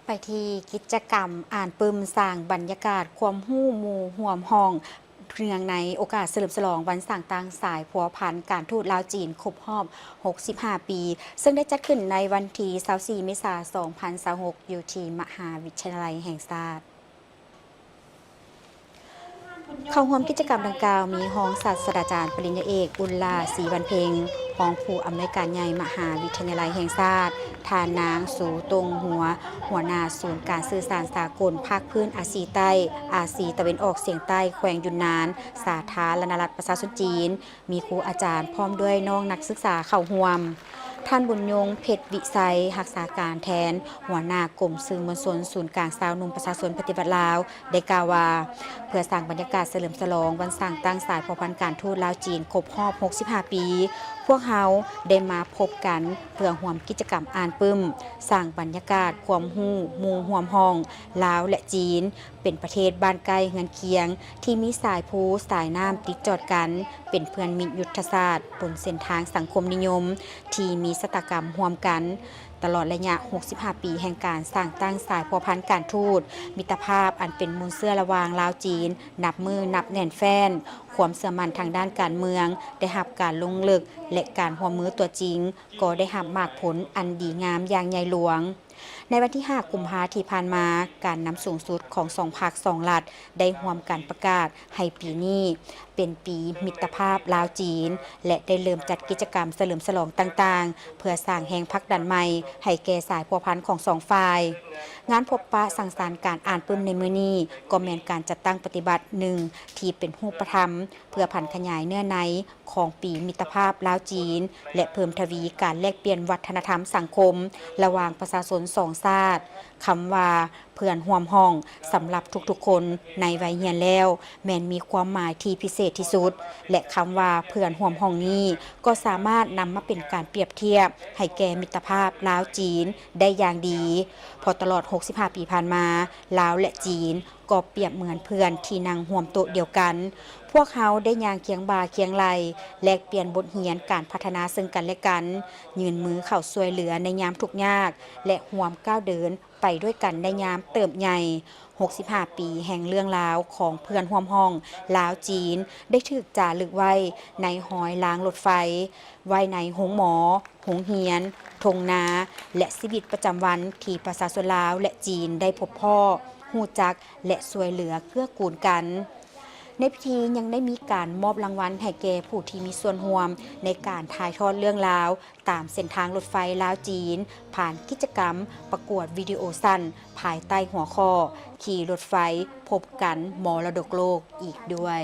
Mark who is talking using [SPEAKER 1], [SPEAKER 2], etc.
[SPEAKER 1] ไปที่กิจกรรมอ่านปึมสร้างบรรยากาศความหู้หมู่ห่วมห้องเรืองในโอกาสเฉลิมฉลองวันสั่งต่างสายพัวพันการทูตลาวจีนครบรอบ 65 ปี ซึ่งได้จัดขึ้นในวันที่24 เมษายน 2026 อยู่ที่มหาวิทยาลัยแห่งชาติเข้าร่วมกิจกรรมดังกล่าวมีรองศาสตราจารย์ปริญญาเอกอุลลาศรีวันเพ็งรองผู้อำนวยการใหญ่มหาวิทยาลัยแห่งชาติทานนางสูตรงหัวหน้าศูนย์การสื่อสารสากลภาคพื้นอาซีใต้อาซีตะวันออกเฉียงใต้แขวงยุนนานสาธารณรัฐประชาชนจีนมีครูอาจารย์พร้อมด้วยน้องนักศึกษาเข้าร่วมท่านบุญยงเพชรวิไซรักษาการแทนหัวหน้ากรมสื่อมวลชนศูนย์กลางสาวนุ่มประชาชนปฏิบัติลาวได้กล่าวว่าเพื่อสร้างบรรยากาศเฉลิมฉลองวันสร้างตั้งสายพัวพันการทูตลาวจีนครบรอบ 65 ปีพวกเขาได้มาพบกันเพื่อร่วมกิจกรรมอ่านปึ้มสร้างบรรยากาศความหู้หมู่ห่วมห้องลาวและจีนเป็นประเทศบ้านใกล้เฮือนเคียงที่มีสายภูสายน้ำติดจอดกันเป็นเพื่อนมิตรยุทธศาสตร์บนเส้นทางสังคมนิยมที่มีชะตากรรมร่วมกันตลอดระยะ 65 ปีแห่งการสร้างตั้งสายพัวพันการทูตมิตรภาพอันเป็นมูลเสื่อระหว่างลาวจีนนับมือนับแน่นแฟ้นความเสื่อมั่นทางด้านการเมืองได้รับการลงลึกและการร่วมมือตัวจริงก็ได้รับมากผลอันดีงามอย่างใหญ่หลวงในวันที่ 5 กุมภาพันธ์ที่ผ่านมาการนำสูงสุดของ2 ภาค 2 รัฐได้ร่วมกันประกาศให้ปีนี้เป็นปีมิตรภาพลาวจีนและได้เริ่มจัดกิจกรรมเฉลิมฉลองต่างๆเพื่อสร้างแห่งผลักดันใหม่ให้แก่สายพัวพันของ2 ฝ่ายงานพบปะสังสรรค์การอ่านปึ้มในมื้อนี้ก็แม่นการจัดตั้งปฏิบัติหนึ่งที่เป็นรูปธรรมเพื่อพันขยายเนื้อในของปีมิตรภาพลาวจีนและเพิ่มทวีการแลกเปลี่ยนวัฒนธรรมสังคมระหว่างประชาชนสองชาติคำว่าเพื่อนห่วมห้องสำหรับทุกๆคนในวัยเรียนแล้วแม้นมีความหมายที่พิเศษที่สุดและคำว่าเพื่อนห่วมห้องนี้ก็สามารถนำมาเป็นการเปรียบเทียบให้แก่มิตรภาพลาวจีนได้อย่างดีพอตลอด 65 ปีผ่านมาลาวและจีนก็เปรียบเหมือนเพื่อนที่นั่งร่วมโต๊ะเดียวกันพวกเขาได้ย่างเคียงบ่าเคียงไหลแลกเปลี่ยนบทเรียนการพัฒนาซึ่งกันและกันยืนมือเข้าช่วยเหลือในยามทุกข์ยากและร่วมก้าวเดินไปด้วยกันในยามเติบใหญ่ 65 ปีแห่งเรื่องราวของเพื่อนร่วมห้องลาวจีนได้ถูกจารึกไว้ในหอยรางรถไฟไว้ในโรงหมอโรงเรียนทงนาและชีวิตประจำวันที่ประชาชนลาวและจีนได้พบพ่อฮู้จักและช่วยเหลือเกื้อกูลกันในพิธียังได้มีการมอบรางวัลให้แก่ผู้ที่มีส่วนร่วมในการถ่ายทอดเรื่องราวตามเส้นทางรถไฟลาวจีนผ่านกิจกรรมประกวดวิดีโอสั้นภายใต้หัวข้อขี่รถไฟพบกันมรดกโลกอีกด้วย